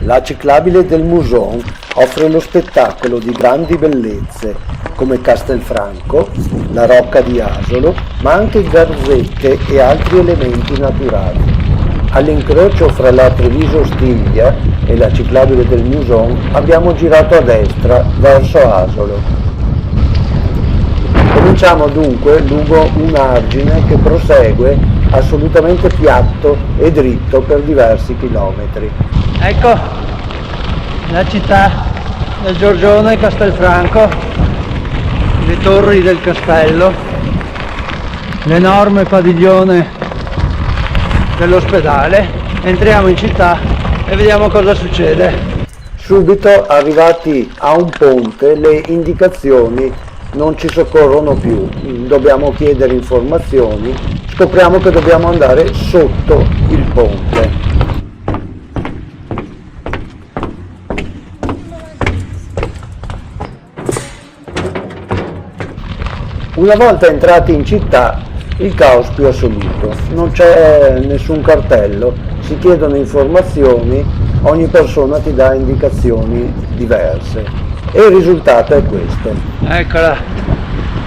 La ciclabile del Muson offre lo spettacolo di grandi bellezze come Castelfranco, la Rocca di Asolo, ma anche garzette e altri elementi naturali. All'incrocio fra la Treviso Stiglia e la ciclabile del Muson abbiamo girato a destra verso Asolo. Cominciamo dunque lungo un argine che prosegue assolutamente piatto e dritto per diversi chilometri. Ecco la città del Giorgione, Castelfranco, le torri del castello, l'enorme padiglione dell'ospedale. Entriamo in città e vediamo cosa succede. Subito arrivati a un ponte le indicazioni non ci soccorrono più, dobbiamo chiedere informazioni, scopriamo che dobbiamo andare sotto il ponte. Una volta entrati in città, il caos più assoluto, non c'è nessun cartello, si chiedono informazioni, ogni persona ti dà indicazioni diverse e il risultato è questo. Eccola,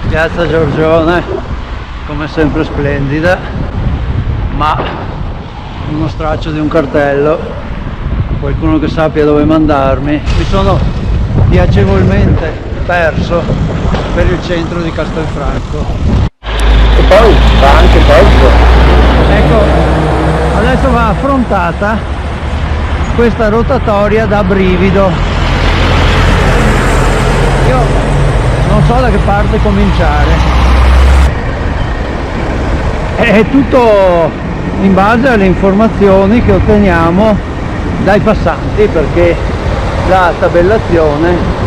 piazza Giorgione, come sempre splendida, ma uno straccio di un cartello, qualcuno che sappia dove mandarmi. Mi sono piacevolmente perso per il centro di Castelfranco. E poi va anche peggio. Ecco, adesso va affrontata questa rotatoria da brivido. Io non so da che parte cominciare. È tutto in base alle informazioni che otteniamo dai passanti, perché la tabellazione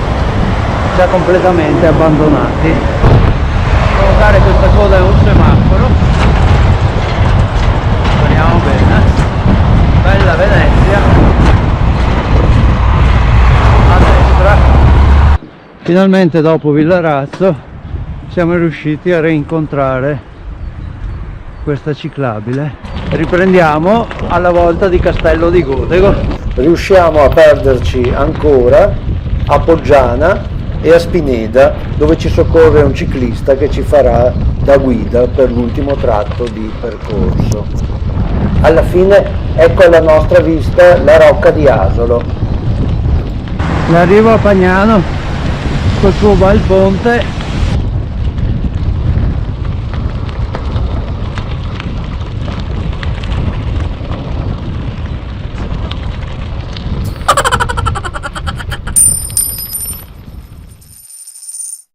ci ha completamente abbandonati. A provocare questa coda è un semaforo. Speriamo bene. Bella Venezia a destra. Finalmente dopo Villarazzo siamo riusciti a rincontrare questa ciclabile. Riprendiamo alla volta di Castello di Godego. Riusciamo a perderci ancora a Poggiana e a Spineda, dove ci soccorre un ciclista che ci farà da guida per l'ultimo tratto di percorso. Alla fine ecco alla nostra vista la Rocca di Asolo. L'arrivo a Pagnano col suo bel ponte